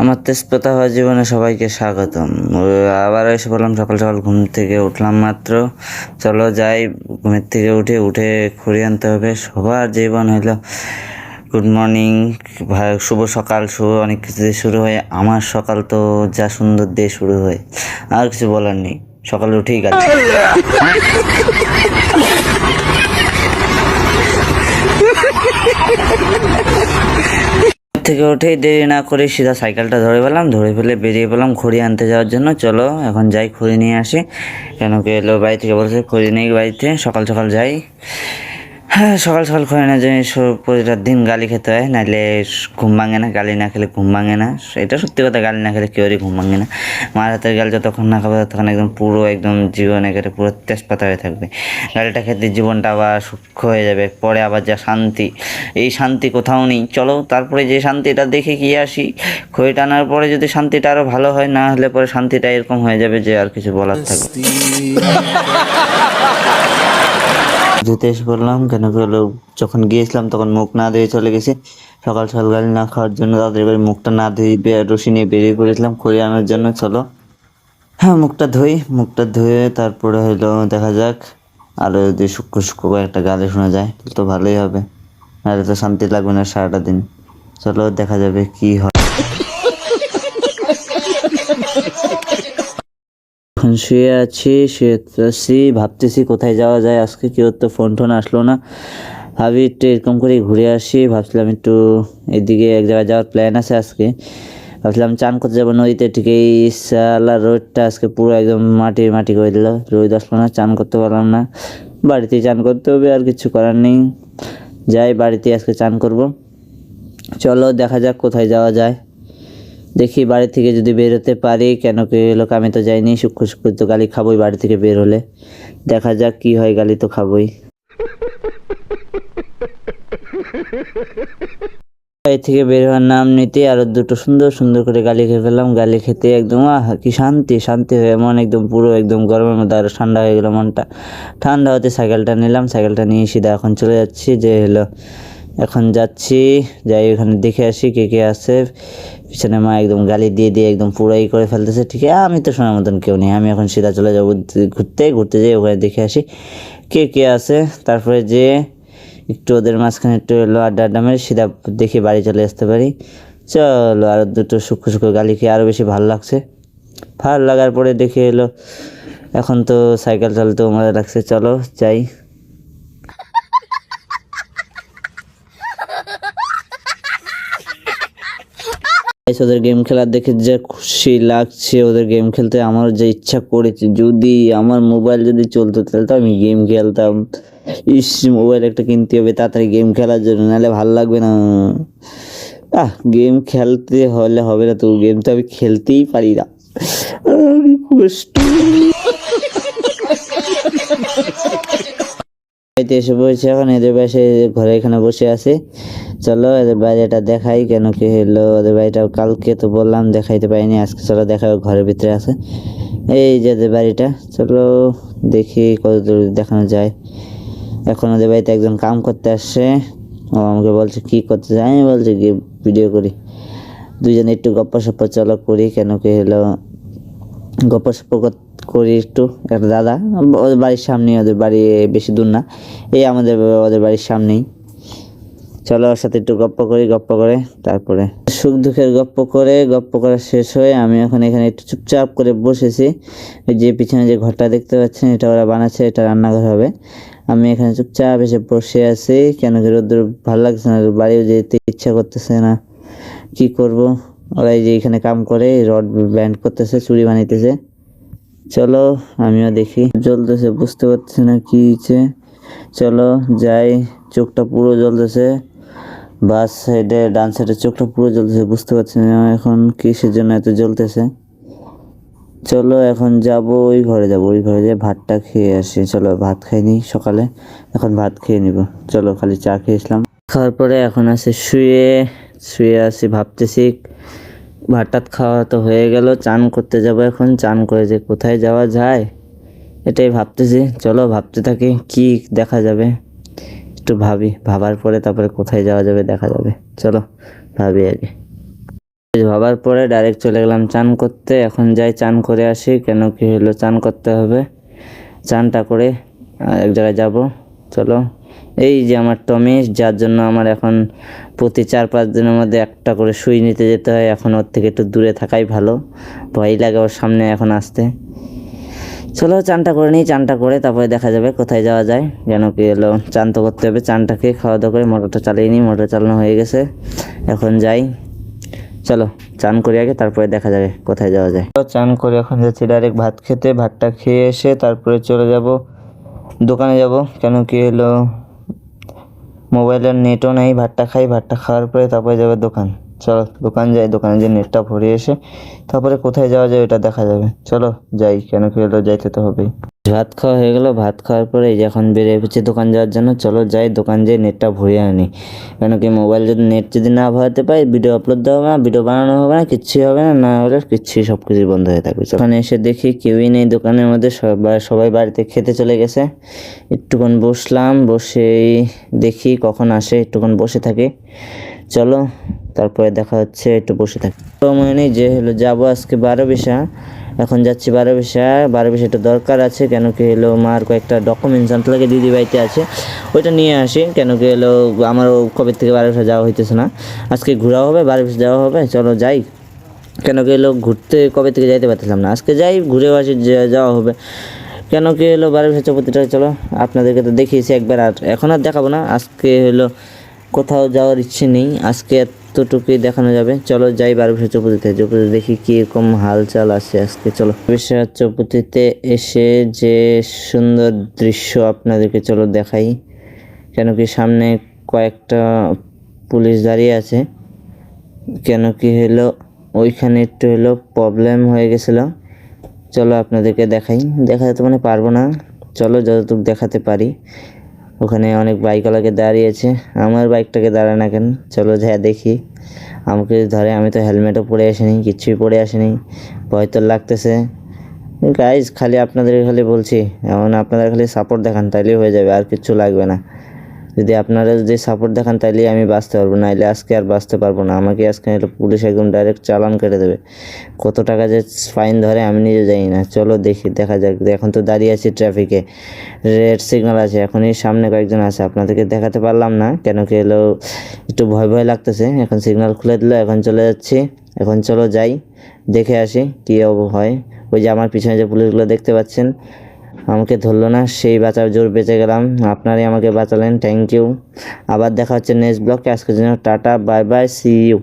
আমার তেজপাতা হওয়া জীবনে সবাইকে স্বাগতম। আবার এসে বললাম, সকাল সকাল ঘুম থেকে উঠলাম মাত্র। চলো যাই, ঘুমের থেকে উঠে খড়ি আনতে হবে। সবার জীবন হইলো গুড মর্নিং, শুভ সকাল, শুভ অনেক কিছু দিয়ে শুরু হয়। আমার সকাল তো যা সুন্দর দিয়ে শুরু হয়, আর কিছু বলার নেই। সকালে উঠেই গেল থেকে উঠেই দেরি না করে সিধা সাইকেলটা ধরে ফেলে বেরিয়ে পেলাম খড়ি আনতে যাওয়ার জন্য। চলো এখন যাই, খড়ি নিয়ে আসি। কেন কি এলো, বাড়ি থেকে বলছে খড়ি নেই বাড়িতে, সকাল সকাল যাই। হ্যাঁ, সকাল সকাল খড়ি না জানি প্রতিটা দিন গালি খেতে হয়, নাহলে ঘুম ভাঙে না। গালি না খেলে ঘুম ভাঙে না, এটা সত্যি কথা। গালি না খেলে কেউরই ঘুম ভাঙে না। মার হাতের গাল যতক্ষণ না খাবে ততক্ষণ একদম পুরো একদম জীবন একেবারে পুরো তেজপাতা হয়ে থাকবে। গালিটা খেতে জীবনটা আবার সূক্ষ্ম হয়ে যাবে। পরে আবার যা শান্তি, এই শান্তি কোথাও নেই। চলো তারপরে যে শান্তিটা দেখে গিয়ে আসি। খড়ি টানার পরে যদি শান্তিটা আরও ভালো হয়, না হলে পরে শান্তিটা এরকম হয়ে যাবে যে আর কিছু বলার থাকবে। যেতে এসে বললাম, কেন কি হলো, যখন গিয়েছিলাম তখন মুখ না ধুয়ে চলে গেছি। সকাল সকাল গালি না খাওয়ার জন্য তাদের বাড়ি মুখটা না ধুয়ে রশি নিয়ে বেরিয়ে পড়েছিলাম খড়ি আনার জন্য। চলো হ্যাঁ, মুখটা ধুয়ে তারপরে হইলো দেখা যাক। আরও যদি সূক্ষ্ম একটা গালি শোনা যায় তো ভালোই হবে, নাহলে তো শান্তি লাগবে না সারাটা দিন। চলো দেখা যাবে কি হয়। এখন শুয়ে আছি, ভাবতেছি কোথায় যাওয়া যায় আজকে। কেউ তো ফোন টোন আসলো না। ভাবি একটু এরকম করে ঘুরে আসি। ভাবছিলাম একটু এদিকে এক জায়গায় যাওয়ার প্ল্যান আছে আজকে। ভাবছিলাম চান করতে যাবো নদীতে, ঠিক এই সালা রোদটা আজকে পুরো একদম মাটি করে দিল। রোদ আসলো না, চান করতে পারলাম না। বাড়িতেই চান করতে হবে, আর কিছু করার নেই। যাই বাড়িতে আজকে চান করব। চলো দেখা যাক কোথায় যাওয়া যায়। দেখি বাড়ি থেকে যদি বের হতে পারি। কেন কি লোক, আমি তো যাইনি। সূক্ষ্ম তো গালি খাবোই বাড়ি থেকে বের হলে। দেখা যাক কি হয়, গালি তো খাবোই। বাড়ি থেকে বের হওয়ার নাম নিতে আরো দুটো সুন্দর করে গালি খেয়ে ফেললাম। গালি খেতে একদম কি শান্তি হয়ে মন একদম পুরো একদম গরমের মধ্যে আরো ঠান্ডা হয়ে গেল মনটা। ঠান্ডা হতে সাইকেলটা নিলাম, সাইকেলটা নিয়ে সিধা এখন চলে যাচ্ছি। যে হলো এখন যাচ্ছি, যাই ওখানে দেখে আসি কে কে আছে। পিছনে মা একদম গালি দিয়ে একদম পুরাই করে ফেলতেছে। ঠিক আছে, আমি তো শোনার মতন কেউ নেই। আমি এখন সিধা চলে যাবো ঘুরতে যাই, ওখানে দেখে আসি কে কে আছে। তারপরে যে একটু ওদের মাঝখানে একটু এলো আড্ডা মেরে সিধা দেখি বাড়ি চলে আসতে পারি। চলো আর দুটো সূক্ষ্ম গালি খেয়ে আরও বেশি ভালো লাগছে। ভালো লাগার পরে দেখে এলো এখন তো সাইকেল চালাতেও মজা লাগছে। চলো যাই। ওদের গেম খেলার দেখে যে খুশি লাগছে, ওদের গেম খেলতে আমার যে ইচ্ছা করেছে। যদি আমার মোবাইল যদি চলতো তাহলে তো আমি গেম খেলতাম। মোবাইল একটা কিনতে হবে তাড়াতাড়ি গেম খেলার জন্য, নাহলে ভালো লাগবে না। গেম খেলতে হলে হবে না তো, গেম তো আমি খেলতেই পারি না। আমি কষ্ট বাড়িতে এসে বসে, এখন এদের বাসে ঘরে এখানে বসে আছে। চলো এদের বাড়িটা দেখাই। কেন কি হলো, ওদের বাড়িটা কালকে তো বললাম দেখাইতে পারিনি, আজকে চলো দেখাও। ঘরের ভিতরে আছে এই যে ওদের বাড়িটা। চলো দেখি কতদূর দেখানো যায়। এখন ওদের বাড়িতে একজন কাম করতে আসছে। ও আমাকে বলছে কি করতে যায়, আমি বলছি কি ভিডিও করি। দুইজনে একটু গপ্প চলো করি। কেন কি হলো গপ্প করি একটু। একটা দাদা, ওদের বাড়ির সামনেই, ওদের বাড়ি বেশি দূর না, এই আমাদের ওদের বাড়ির সামনেই। চলো ওর সাথে একটু গপ্প করে তারপরে সুখ দুঃখের গপ্প করা শেষ হয়ে আমি এখন এখানে একটু চুপচাপ করে বসেছি। যে পিছনে যে ঘরটা দেখতে পাচ্ছেন, এটা ওরা বানাচ্ছে, এটা রান্নাঘর হবে। আমি এখানে চুপচাপ এসে বসে আছি। কেন কি রোদ্দুর ভালো লাগছে না, বাড়িও যেতে ইচ্ছা করতেছে না। কি করব, ওরা যে এখানে কাম করে রড ব্যান্ড করতেছে, চুড়ি বানাইতেছে। চলো আমিও দেখি। জ্বলতেছে, বুঝতে পারছি না কি হয়েছে। চলো যাই। চোখটা পুরো জ্বলতেছে, বাস সাইডে ডান সাইডে চোখটা পুরো জ্বলতেছে। বুঝতে পারছি না এখন কিসের জন্য এত জ্বলতেছে। চলো এখন ওই ঘরে যেয়ে ভাতটা খেয়ে আসি। চলো ভাত খাইনি সকালে, এখন ভাত খেয়ে নিব। চলো খালি চা খেয়েছিলাম, খাওয়ার পরে এখন আছে শুয়ে আছি। ভাবতেছি ভাত খাওয়া তো হয়ে গেল, চান করতে যাব। এখন চান করে যে কোথায় যাওয়া যায় এটাই ভাবতেছি। চলো ভাবতে থাকি কি দেখা যাবে, একটু ভাবার পরে তারপরে কোথায় যাওয়া যাবে দেখা যাবে। চলো ভাবি আগে। ভাবার পরে ডাইরেক্ট চলে গেলাম চান করতে। এখন যাই চান করে আসি, কেন কি হলো চান করতে হবে। চানটা করে এক জায়গায় যাব। চলো, এই যে আমার টমি, যার জন্য আমার এখন প্রতি 4-5 দিনের মধ্যে একটা করে সুই নিতে যেতে হয়। এখন ওর থেকে একটু দূরে থাকাই ভালো, ভয় লাগে ওর সামনে এখন আসতে। চলো চানটা করে নিই, চানটা করে তারপরে দেখা যাবে কোথায় যাওয়া যায়। কেন কি হলো চান তো করতে হবে, চানটাকে খাওয়া দাওয়া করে মোটরটা চালিয়ে নিই। মোটর চালানো হয়ে গেছে, এখন যাই। চলো চান করি আগে, তারপরে দেখা যাবে কোথায় যাওয়া যায়। চান করে এখন যাচ্ছি ডাইরেক্ট ভাত খেতে। ভাতটা খেয়ে এসে তারপরে চলে যাব দোকানে যাব। কেন কি হলো মোবাইলের নেটও নেই। ভাতটা খাই, ভাতটা খাওয়ার পরে তারপরে যাবে দোকান। চলো দোকান যাই, দোকানে যে নেটটা ভরে এসে তারপরে কোথায় যাওয়া যায় ওটা দেখা যাবে। চলো যাই, কেন কি হলো যাইতে তো হবেই। ভাত খাওয়া হয়ে গেল, ভাত খাওয়ার পরে এই যে এখন বেরিয়ে পড়ছি দোকান যাওয়ার জন্য। চলো যাই দোকান যেয়ে নেটটা ভরিয়ে আনি। কেন কি মোবাইল যদি নেট যদি না ভরাতে পারি, ভিডিও আপলোড দেওয়া হবে না, ভিডিও বানানো হবে না, কিচ্ছুই হবে না। না হলে কিচ্ছুই সব কিছুই বন্ধ হয়ে থাকবে। ওখানে এসে দেখি কেউই নেই দোকানের মধ্যে, সবাই বাড়িতে খেতে চলে গেছে। একটুক্ষণ বসলাম, বসেই দেখি কখন আসে, একটুক্ষণ বসে থাকি। চলো তারপরে দেখা হচ্ছে, একটু বসে থাকি। তো মনে নেই যে হলো যাবো আজকে 12 এখন যাচ্ছি 12 একটু দরকার আছে। কেন কি হলো মার কয়েকটা ডকুমেন্টস আনতে লাগে, দিদি বাড়িতে আছে, ওইটা নিয়ে আসি। কেন কি হলো আমারও কবে থেকে 12 যাওয়া হইতেছে না, আজকে ঘোরা হবে, 12 যাওয়া হবে। চলো যাই, কেন কি হলো ঘুরতে কবে থেকে যাইতে পারতেছিলাম না, আজকে যাই ঘুরেও আসি, যাওয়া হবে। কেন কি হলো 12 চৌপতিটা। চলো আপনাদেরকে তো দেখিয়েছি একবার, আর এখন আর দেখাবো না। আজকে হলো কোথাও যাওয়ার ইচ্ছে নেই, আজকে এতটুকুই দেখানো যাবে। চলো যাই 12 চৌপতিতে, দেখি কীরকম হালচাল আছে আজকে। চলো 12 চৌপতিতে এসে যে সুন্দর দৃশ্য আপনাদেরকে চলো দেখাই। কেন কি সামনে কয়েকটা পুলিশ দাঁড়িয়ে আছে। কেন কি হলো ওইখানে একটু হলো প্রবলেম হয়ে গেছিলো। চলো আপনাদেরকে দেখাতে তো মানে পারবো না, চলো যতটুকু দেখাতে পারি। ওখানে অনেক বাইকওয়ালাকে দাঁড়িয়েছে, আমার বাইকটাকে দাঁড়ায় না কেন। চলো যা দেখি, আমাকে ধরে। আমি তো হেলমেটও পরে আসিনি, কিচ্ছুই পরে আসিনি, ভয় তো লাগতেছে। গাইজ খালি আপনাদের খালি বলছি, এমন আপনারা খালি সাপোর্ট দেখান তাইলেই হয়ে যাবে, আর কিচ্ছু লাগবে না। যদি আপনারা যদি সাপোর্ট দেখান তাইলেই আমি বাঁচতে পারবো, নাইলে আজকে আর বাঁচতে পারবো না। আমাকে আজকে পুলিশ একদম ডাইরেক্ট চালান কেটে দেবে, কত টাকা যে ফাইন ধরে আমি নিজে জানি না। চলো দেখি, দেখা যাক। এখন তো দাঁড়িয়ে আছি ট্রাফিকে, রেড সিগন্যাল আছে, এখনই সামনে কয়েকজন আছে, আপনাদেরকে দেখাতে পারলাম না। কেন কি হলো একটু ভয় ভয় লাগতেছে। এখন সিগন্যাল খুলে দিল, এখন চলে যাচ্ছি। এখন চলো যাই, দেখে আসি কী হয়। ওই যে আমার পিছনে যে পুলিশগুলো দেখতে পাচ্ছেন, আমাকে ধরলো না, সেই বাঁচার জোর বেঁচে গেলাম। আপনারাই আমাকে বাঁচালেন, থ্যাংক ইউ। আবার দেখা হচ্ছে নেক্সট ব্লগে। আজকের জন্য tata, bye bye, see you.